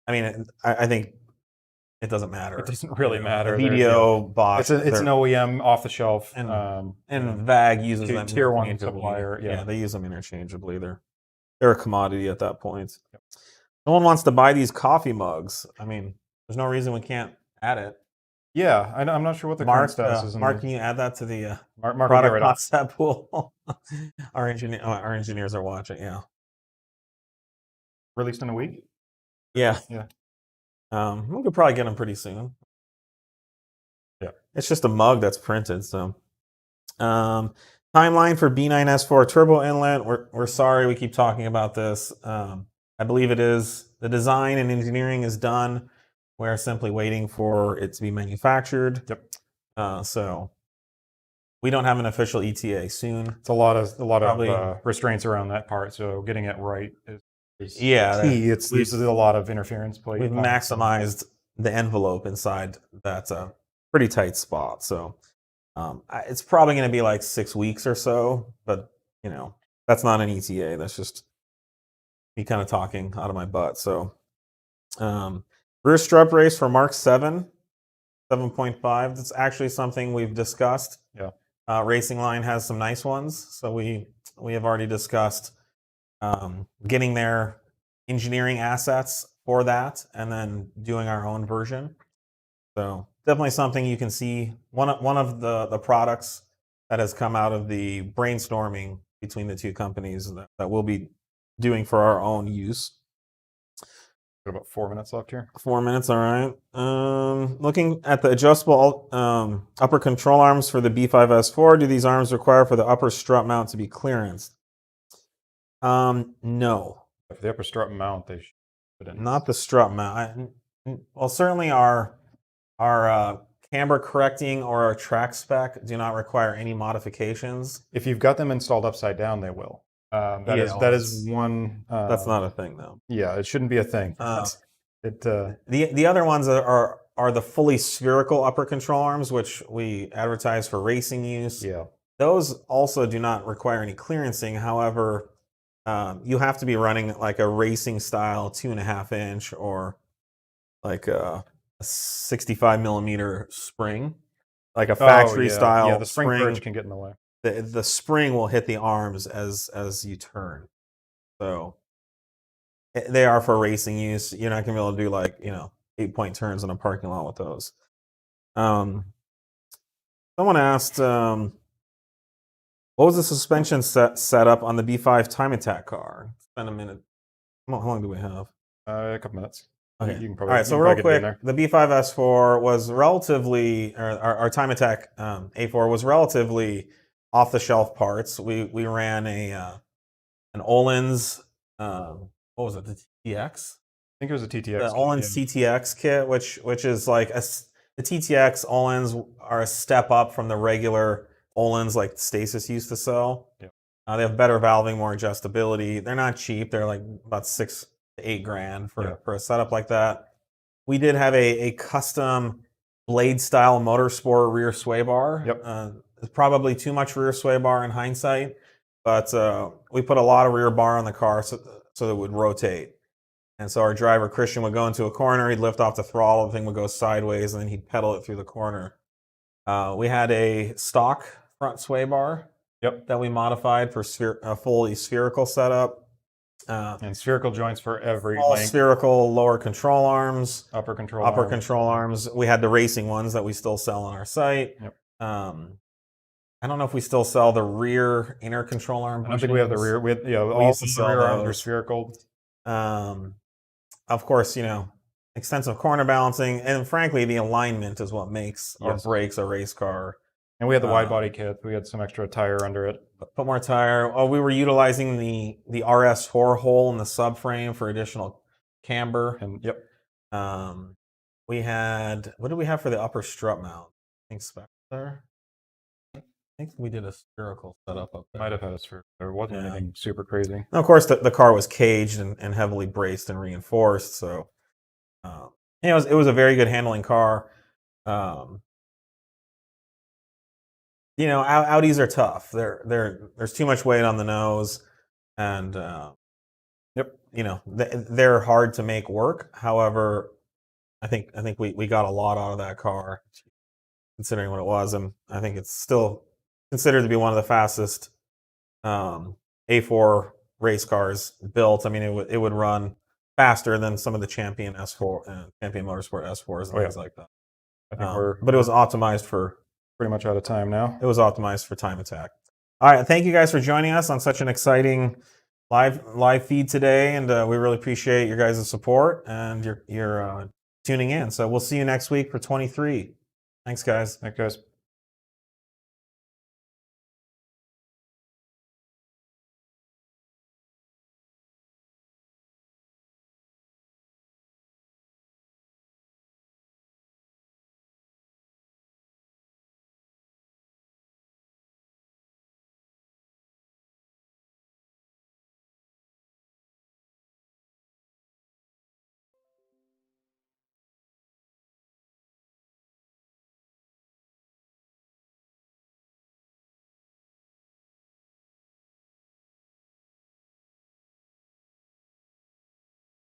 I think it doesn't matter. It doesn't really matter. The VDO box. It's an OEM off the shelf, and VAG uses them tier one interchangeably. supplier. They use them interchangeably. they're a commodity at that point. No one wants to buy these coffee mugs. I mean, there's no reason we can't add it. Yeah, I'm not sure what the current status is. Mark, can you add that to the Mark will get product right on. concept pool? Our engineers are watching. Yeah. Released in a week. Yeah. Yeah. We could probably get them pretty soon. Yeah. It's just a mug that's printed. So, timeline for B9S4 turbo inlet. We're sorry we keep talking about this. I believe it is the design and engineering is done. We're simply waiting for it to be manufactured. Yep. So we don't have an official ETA soon. It's a lot Probably- of restraints around that part. So getting it right is Yeah, key. It's we've- there's a lot of interference plate. We've maximized the envelope inside that's a pretty tight spot. So it's probably going to be like 6 weeks or so, but you know, that's not an ETA. That's just me kind of talking out of my butt. So rear strut brace for Mark 7, 7.5. That's actually something we've discussed. Yeah. Racing Line has some nice ones. So we have already discussed getting their engineering assets for that and then doing our own version. So definitely something you can see. One of the products that has come out of the brainstorming between the two companies that we'll be doing for our own use. Got about 4 minutes left here. 4 minutes, all right. Looking at the adjustable upper control arms for the B5S4, do these arms require for the upper strut mount to be clearanced? No. For the upper strut mount, they should. Not the strut mount. Well, certainly our camber correcting or our track spec do not require any modifications. If you've got them installed upside down, they will. That is one. That's not a thing, though. Yeah, it shouldn't be a thing. The other ones are the fully spherical upper control arms, which we advertise for racing use. Yeah. Those also do not require any clearancing. However, you have to be running like a racing style 2.5 inch or like a 65 millimeter spring, like a factory style. Yeah, the spring purge can get in the way. The spring will hit the arms as you turn. So they are for racing use. You're not gonna be able to do like 8-point turns in a parking lot with those. Someone asked, what was the suspension setup on the B5 Time Attack car? Spend a minute. How long do we have? A couple minutes. Okay. You can All probably, right. So real quick, the B5S4 was relatively, or our Time Attack A4 was relatively off-the-shelf parts. We ran an Öhlins, what was it? The TTX. I think it was a TTX. The Öhlins TTX kit, which is like the TTX Öhlins are a step up from the regular Öhlins like Stasis used to sell. Yeah. They have better valving, more adjustability. They're not cheap. They're like about $6,000 to $8,000 for a setup like that. We did have a custom blade style motorsport rear sway bar. Yep. It's probably too much rear sway bar in hindsight, but we put a lot of rear bar on the car so that it would rotate. And so our driver, Christian, would go into a corner, he'd lift off the throttle, the thing would go sideways, and then he'd pedal it through the corner. We had a stock front sway bar that we modified for a fully spherical setup. And spherical joints for every all length. spherical lower control arms, Upper control arms. We had the racing ones that we still sell on our site. Yep. I don't know if we still sell the rear inner control arm. I don't think we have the rear. We had, all used to the sell rear arms are those. spherical. Of course, extensive corner balancing, and frankly, the alignment is what makes or breaks a race car. And we had the wide body kit. We had some extra tire under it. Put more tire. Oh, we were utilizing the RS4 hole in the subframe for additional camber. And we had, what did we have for the upper strut mount? I think spec there. I think we did a spherical setup up there. Might have had a sphere. There wasn't anything super crazy. And of course, the car was caged and heavily braced and reinforced. So, it was a very good handling car. Audis are tough. There's too much weight on the nose, and they're hard to make work. However, I think we got a lot out of that car, considering what it was, and I think it's still considered to be one of the fastest A4 race cars built. I mean, it would run faster than some of the Champion S4, Champion Motorsport S4s and things like that. I think But it was optimized for. pretty much out of time now. It was optimized for time attack. All right, thank you guys for joining us on such an exciting live feed today, and we really appreciate your guys' support and your tuning in. So we'll see you next week for 23. Thanks, guys. Thanks, guys.